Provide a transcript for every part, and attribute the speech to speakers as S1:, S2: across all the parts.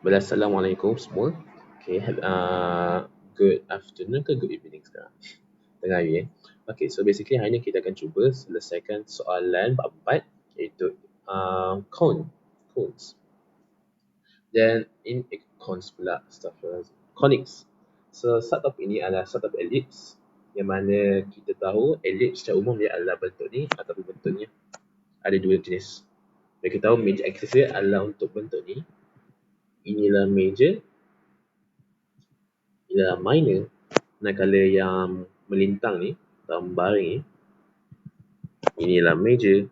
S1: Assalamualaikum semua. Okay, good afternoon ke good evening sekarang? Tengah hari Okay, so basically hari ni kita akan cuba selesaikan soalan bab 4 iaitu cones. Then cones pula, conics. So sub topik ini adalah sub topik ellipse yang mana kita tahu ellipse secara umum dia adalah bentuk ni ataupun bentuknya ada dua jenis. Dan kita tahu major axis dia adalah untuk bentuk ni. Inilah major, inilah minor. Manakala yang melintang ni, atau membaring ni, inilah major,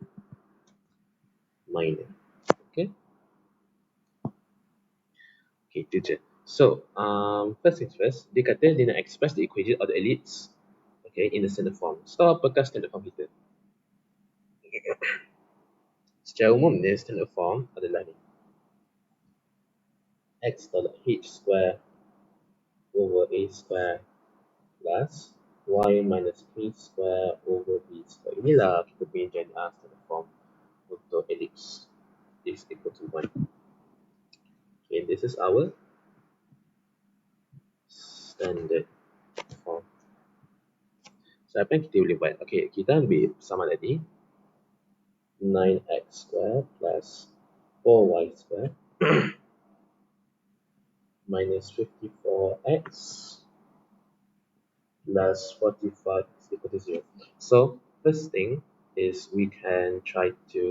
S1: minor. Okay, itu je. So, first things first, dia kata dia nak express the equation of the ellipse, okay, in the standard form. So, apakah standard form kita? Secara umum, dia standard form adalah ni. X tolak H square over A square plus Y minus 3 square over B square. Inilah kita punya standard form untuk ellipse is equal to 1. Okay, this is our standard form. So, apa yang kita boleh buat? Okay, kita ambil sama tadi 9x square plus 4y square minus 54x plus 45 is equal to 0. So, first thing is we can try to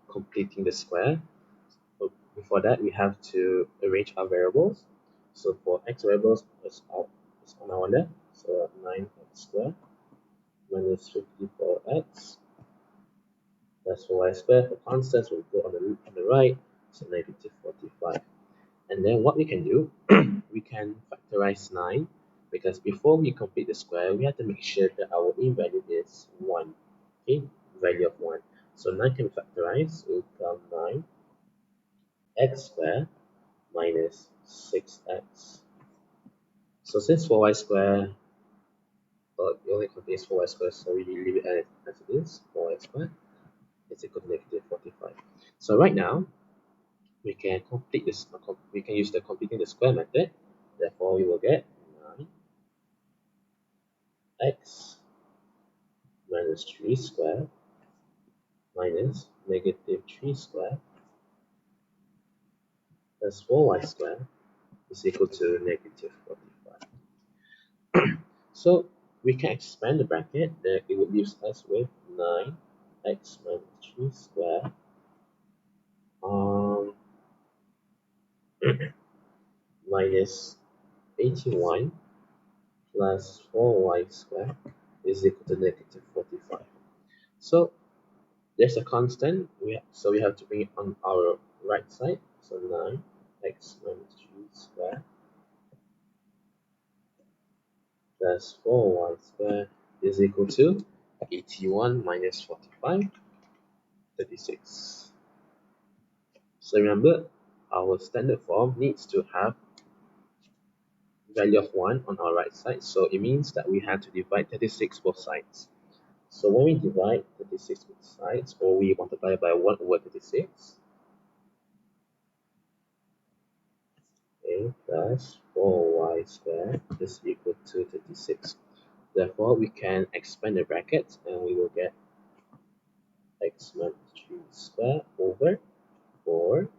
S1: completing the square. But before that, we have to arrange our variables. So, for x variables, it's on our left. So, 9x square minus 54x plus 4y square. For constants, we'll go on the right, so negative 45. And then what we can do, we can factorize 9, because before we complete the square, we have to make sure that our a value is 1. Okay, value of 1. So 9 can be factorized, will become 9x square minus 6x. So since 4y square, well, it only contains 4y square, so we leave it as it is, 4y square is equal to negative 45. So right now, we can complete this. We can use the completing the square method. Therefore, we will get 9x minus 3 square minus negative 3 square plus 4y square is equal to negative 45. So we can expand the bracket. Then it would leave us with 9x minus 3 square minus 81 plus 4y square is equal to negative 45. So there's a constant, so we have to bring it on our right side. So 9x minus 3 square plus 4y square is equal to 81 minus 45, 36. So remember, our standard form needs to have value of 1 on our right side. So it means that we have to divide 36 both sides. So when we divide 36 both sides, or we multiply by 1 over 36, okay, plus 4y square is equal to 36. Therefore, we can expand the brackets and we will get x minus 3 square over 4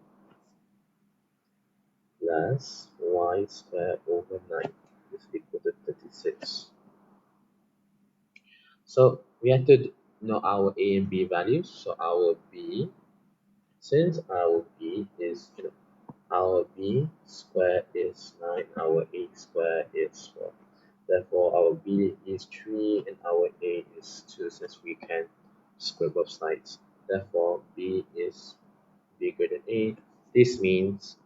S1: plus y square over 9 is equal to 36. So we have to know our a and b values. So our b, since our b is, our b square is 9, our a square is 4. Therefore, our b is 3 and our a is 2, since we can square both sides. Therefore, b is bigger than a. This means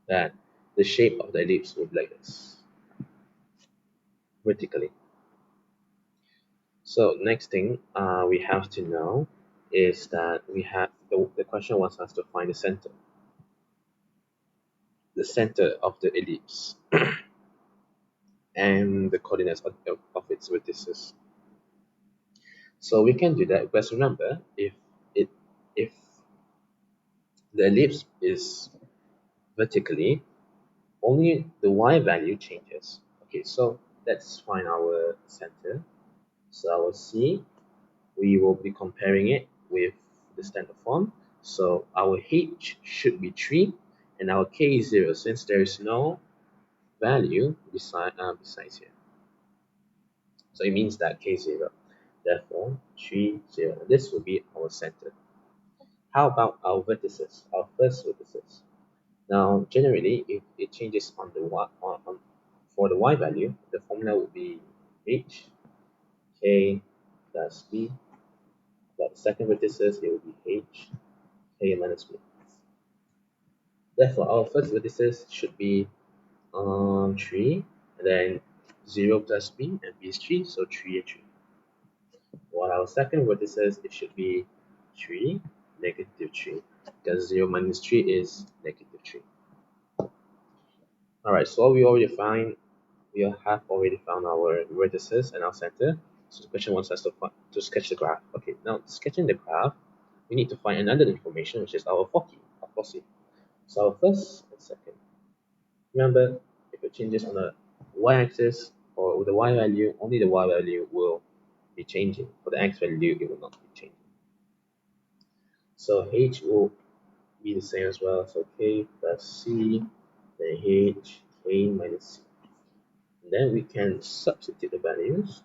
S1: that the shape of the ellipse will be like this, vertically. So next thing we have to know is that we have the question wants us to find the center of the ellipse and the coordinates of its vertices. So we can do that, because remember, if the ellipse is vertically, only the y value changes. Okay, so let's find our center. So our C, we will be comparing it with the standard form. So our H should be 3 and our K is 0 since there is no value besides here. So it means that K is 0. Therefore, 3, 0. This will be our center. How about our vertices, our first vertices? Now, generally, if it changes on the y, for the y value, the formula would be H, K plus B. But the second vertices, it will be H, K minus B. Therefore, our first vertices should be 3, and then 0 plus B, and B is 3, so 3 and 3. While our second vertices, it should be 3, negative 3, because 0 minus 3 is negative 3. Alright, so we have already found our vertices and our center. So the question wants us to sketch the graph. Okay, now sketching the graph, we need to find another information, which is our foci. So our first and second. Remember, if it changes on the y-axis or with the y value, only the y value will be changing. For the x value, it will not be changing. So h will be the same as well. So k plus c, then h, k minus c. And then we can substitute the values.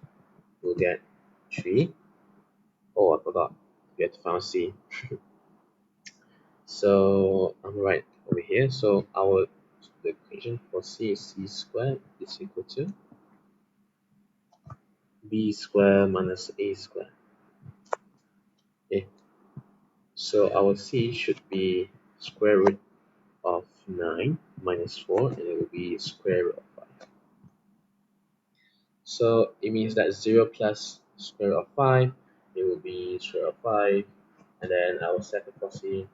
S1: We'll get 3. Oh, I forgot. We have to find c. So I'm right over here. So the equation for c is c squared is equal to b squared minus a squared. Okay, so our c should be square root of 9 minus 4, and it will be square root of 5. So it means that 0 plus square root of 5, it will be square root of 5, and then our second proxy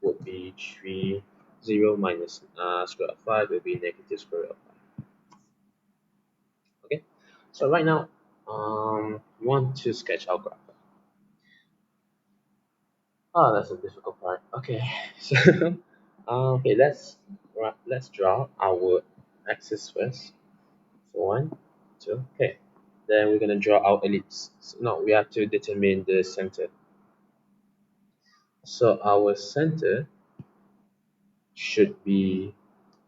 S1: would be 3. 0 minus square root of 5 will be negative square root of 5. Okay, so right now, we want to sketch our graph. Oh, that's a difficult part. Okay, so okay, let's draw our axis first. So 1, 2, okay. Then we're gonna draw our ellipse. So, no, we have to determine the center. So our center should be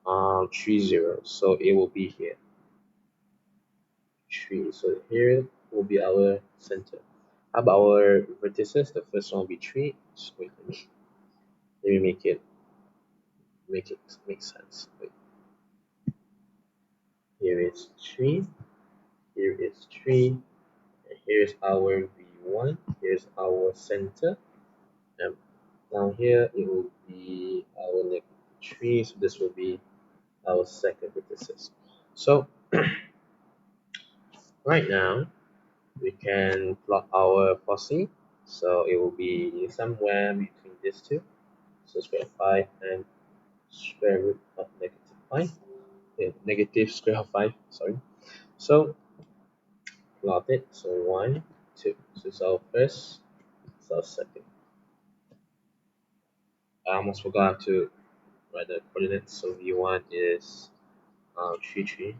S1: 3, 0. So it will be here. 3. So here will be our center. How about our vertices? The first one will be 3. So wait, let me make it make sense. Wait. Here is 3. Here is 3. And here's our V1. Here's our center. And down here it will be our negative 3. So this will be our second vertices. So right now we can plot our foci. So it will be somewhere between these two. So square root of 5 and square root of negative 5. Okay, negative square root of 5, sorry. So plot it. So 1, 2. So it's our first, it's our second. I almost forgot to write the coordinates. So V1 is 3, 3.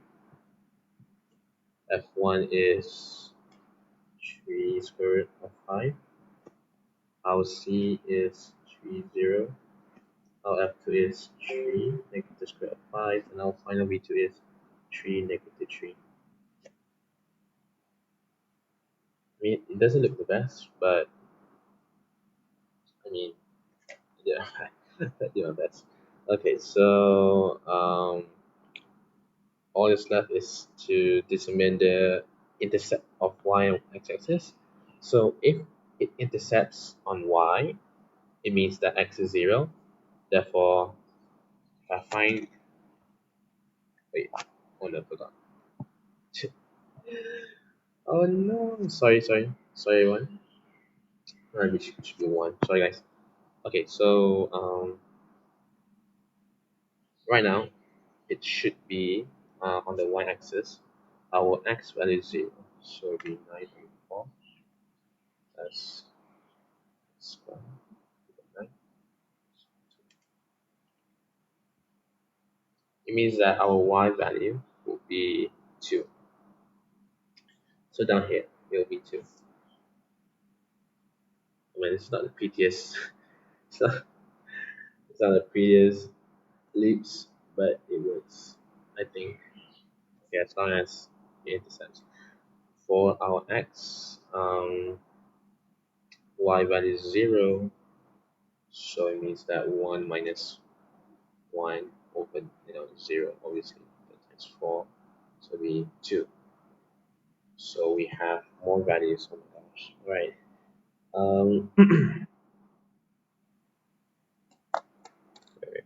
S1: F1 is 3 square root of 5. Our C is 3, 0. Our F2 is 3 negative square root of 5. And our final V2 is 3 negative 3. I mean, it doesn't look the best, but I mean, yeah, I did my best. Okay, so all that's left is to determine the intercept of y on x-axis. So if it intercepts on y, it means that x is 0. Therefore, if I find, wait, oh no, I forgot. Oh no, sorry everyone. It should be 1. Sorry guys. Okay, so right now it should be on the y-axis. Our x value is 0, so it will be 9.4 plus square 9. it means that our y value will be 2. So down here, it will be 2. I mean, it's not the prettiest, it's not, it's not the prettiest leaps, but it works, I think. Okay, as long as it intercepts. For our x, y value is 0, so it means that 1 minus 1 over 0, obviously, times 4, so it'll be 2. So we have more values. Oh my gosh, right. Wait.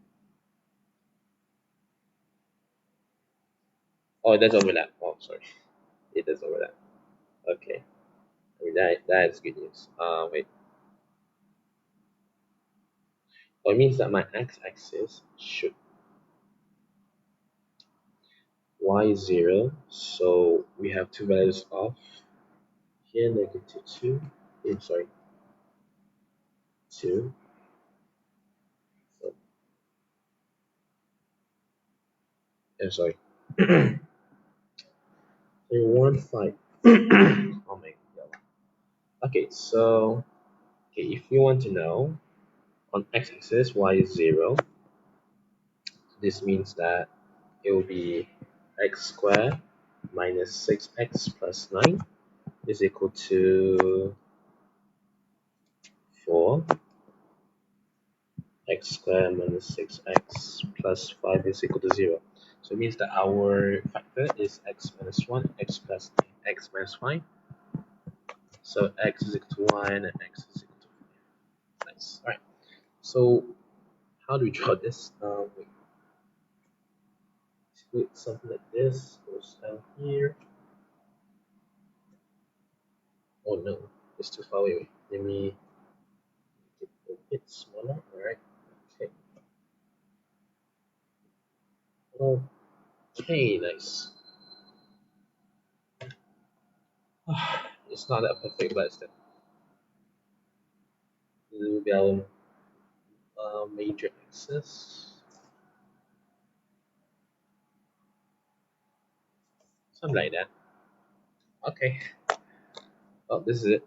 S1: Oh, it does overlap. Oh, sorry, it does overlap. Okay, I mean that is good news. Wait. Oh, it means that my x-axis should y is 0, so we have two values of here -2. I'm sorry, 2. So, I'm sorry. So 1 5. Oh my god. Okay, so okay, if you want to know on x-axis y is 0, this means that it will be x squared minus 6x plus 9 is equal to 4. X squared minus 6x plus 5 is equal to 0. So it means that our factor is x minus 1, x plus x minus 5. So x is equal to 1 and x is equal to 5. Nice. Alright. So how do we draw this? Wait. Split something like this goes down here. Oh no, it's too far away. Let me make it a bit smaller. Alright. Okay. Okay, nice. It's not that perfect, but it's the will be our major axis. Something like that. Okay. Oh, this is it.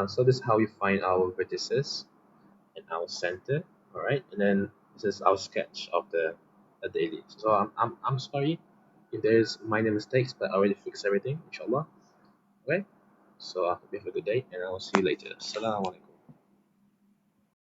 S1: So this is how we find our vertices and our center. All right, and then this is our sketch of the ellipse. So I'm sorry if there's minor mistakes, but I already fixed everything, inshallah. Okay. So I hope you have a good day, and I will see you later. Assalamu alaikum.